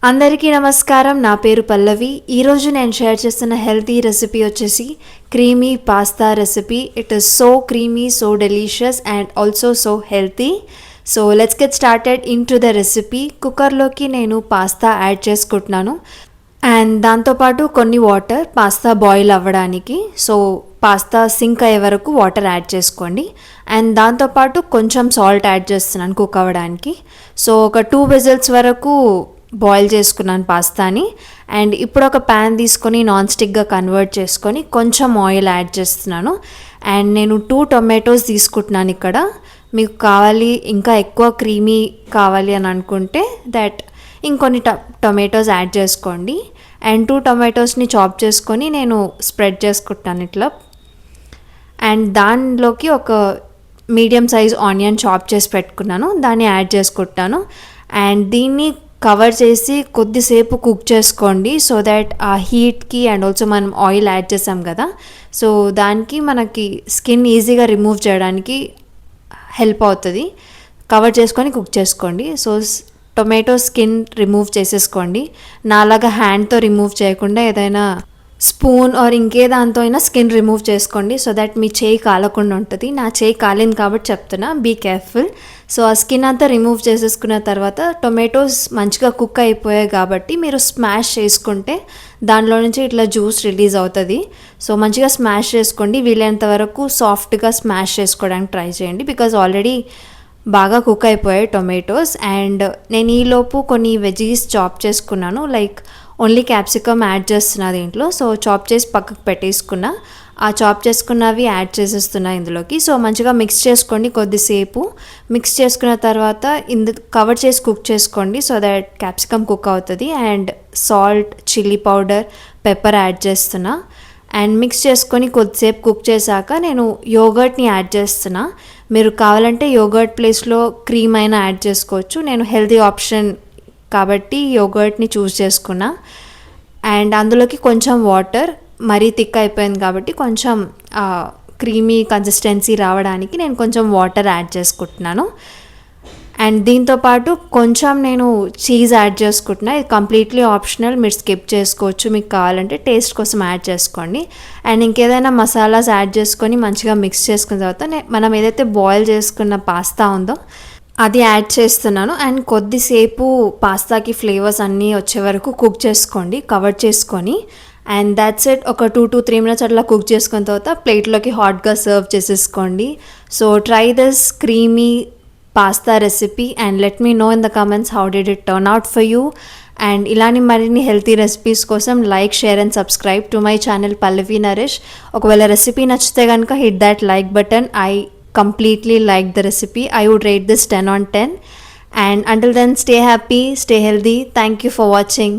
అందరికీ నమస్కారం. నా పేరు పల్లవి. ఈరోజు నేను షేర్ చేస్తున్న హెల్తీ రెసిపీ వచ్చేసి creamy pasta recipe. It is so creamy, so delicious and also so healthy. So let's get started into the recipe. కుక్కర్లోకి నేను పాస్తా యాడ్ చేసుకుంటున్నాను అండ్ దాంతోపాటు కొన్ని వాటర్ పాస్తా బాయిల్ అవ్వడానికి. సో పాస్తా సింక్ అయ్యే వరకు water add చేసుకోండి and దాంతోపాటు కొంచెం సాల్ట్ యాడ్ చేస్తున్నాను కుక్ అవ్వడానికి. సో ఒక 2 విజిల్స్ వరకు బాయిల్ చేసుకున్నాను పాస్తాని. అండ్ ఇప్పుడు ఒక ప్యాన్ తీసుకొని నాన్ స్టిక్గా కన్వర్ట్ చేసుకొని కొంచెం ఆయిల్ యాడ్ చేస్తున్నాను. అండ్ నేను 2 టొమాటోస్ తీసుకుంటున్నాను ఇక్కడ. మీకు కావాలి ఇంకా ఎక్కువ క్రీమీ కావాలి అని అనుకుంటే ఇంకొన్ని టొమాటోస్ యాడ్ చేసుకోండి. అండ్ 2 టొమాటోస్ని చాప్ చేసుకొని నేను స్ప్రెడ్ చేసుకుంటాను ఇట్లా. అండ్ దానిలోకి ఒక మీడియం సైజ్ ఆనియన్ చాప్ చేసి పెట్టుకున్నాను, దాన్ని యాడ్ చేసుకుంటాను. అండ్ దీన్ని కవర్ చేసి కొద్దిసేపు కుక్ చేసుకోండి సో దట్ ఆ హీట్కి అండ్ ఆల్సో మనం ఆయిల్ యాడ్ చేసాం కదా, సో దానికి మనకి స్కిన్ ఈజీగా రిమూవ్ చేయడానికి హెల్ప్ అవుతుంది. కవర్ చేసుకొని కుక్ చేసుకోండి. సో టొమాటో స్కిన్ రిమూవ్ చేసేసుకోండి. నాలాగా హ్యాండ్తో రిమూవ్ చేయకుండా ఏదైనా స్పూన్ ఆర్ ఇంకే దాంతో అయినా స్కిన్ రిమూవ్ చేసుకోండి సో దట్ మీ చేయి కాలకుండా ఉంటుంది. నా చేయి కాలింది కాబట్టి చెప్తున్నా, బీ కేర్ఫుల్. సో ఆ స్కిన్ అంతా రిమూవ్ చేసేసుకున్న తర్వాత టొమాటోస్ మంచిగా కుక్ అయిపోయాయి కాబట్టి మీరు స్మాష్ చేసుకుంటే దానిలో నుంచి ఇట్లా జ్యూస్ రిలీజ్ అవుతుంది. సో మంచిగా స్మాష్ చేసుకోండి. వీలైనంత వరకు సాఫ్ట్గా స్మాష్ చేసుకోవడానికి ట్రై చేయండి బికాజ్ ఆల్రెడీ బాగా కుక్ అయిపోయాయి టొమాటోస్. అండ్ నేను ఈలోపు కొన్ని వెజీస్ చాప్ చేసుకున్నాను, లైక్ ఓన్లీ క్యాప్సికమ్ యాడ్ చేస్తున్నా దీంట్లో. సో చాప్ చేసి పక్కకు పెట్టేసుకున్నా. ఆ చాప్ చేసుకున్నవి యాడ్ చేసేస్తున్నా ఇందులోకి. సో మంచిగా మిక్స్ చేసుకోండి కొద్దిసేపు. మిక్స్ చేసుకున్న తర్వాత కవర్ చేసి కుక్ చేసుకోండి సో దట్ క్యాప్సికమ్ కుక్ అవుతుంది. And salt, chilli powder, pepper add చేస్తున్నా. అండ్ మిక్స్ చేసుకొని కొద్దిసేపు కుక్ చేశాక నేను యోగర్ట్ని యాడ్ చేస్తున్నా. మీరు కావాలంటే యోగర్ట్ ప్లేస్లో క్రీమ్ అయినా యాడ్ చేసుకోవచ్చు. నేను హెల్తీ ఆప్షన్ కాబట్టి యోగర్ట్ని చూస్ చేసుకున్నా. అండ్ అందులోకి కొంచెం వాటర్, మరీ థిక్ అయిపోయింది కాబట్టి కొంచెం క్రీమీ కన్సిస్టెన్సీ రావడానికి నేను కొంచెం వాటర్ యాడ్ చేసుకుంటున్నాను. అండ్ దీంతోపాటు కొంచెం నేను చీజ్ యాడ్ చేసుకుంటున్నా. ఇది కంప్లీట్లీ ఆప్షనల్, మీరు స్కిప్ చేసుకోవచ్చు. మీకు కావాలంటే టేస్ట్ కోసం యాడ్ చేసుకోండి. అండ్ ఇంకేదైనా మసాలాస్ యాడ్ చేసుకొని మంచిగా మిక్స్ చేసుకున్న తర్వాత మనం ఏదైతే బాయిల్ చేసుకున్న పాస్తా ఉందో అది యాడ్ చేస్తున్నాను. అండ్ కొద్దిసేపు పాస్తాకి ఫ్లేవర్స్ అన్నీ వచ్చే వరకు కుక్ చేసుకోండి కవర్ చేసుకొని. And that's it. ఒక 2 to 3 minutes అట్లా కుక్ చేసుకున్న తర్వాత ప్లేట్లోకి హాట్గా సర్వ్ చేసేసుకోండి. So try this creamy pasta recipe and let me know in the comments how did it turn out for you. And ఇలాంటి మరిన్ని హెల్తీ రెసిపీస్ కోసం like, share and subscribe to my channel Pallavi Naresh. ఒకవేళ recipe నచ్చితే కనుక hit that like button. I completely liked the recipe. I would rate this 10 on 10. And until then, stay happy, stay healthy. Thank you for watching.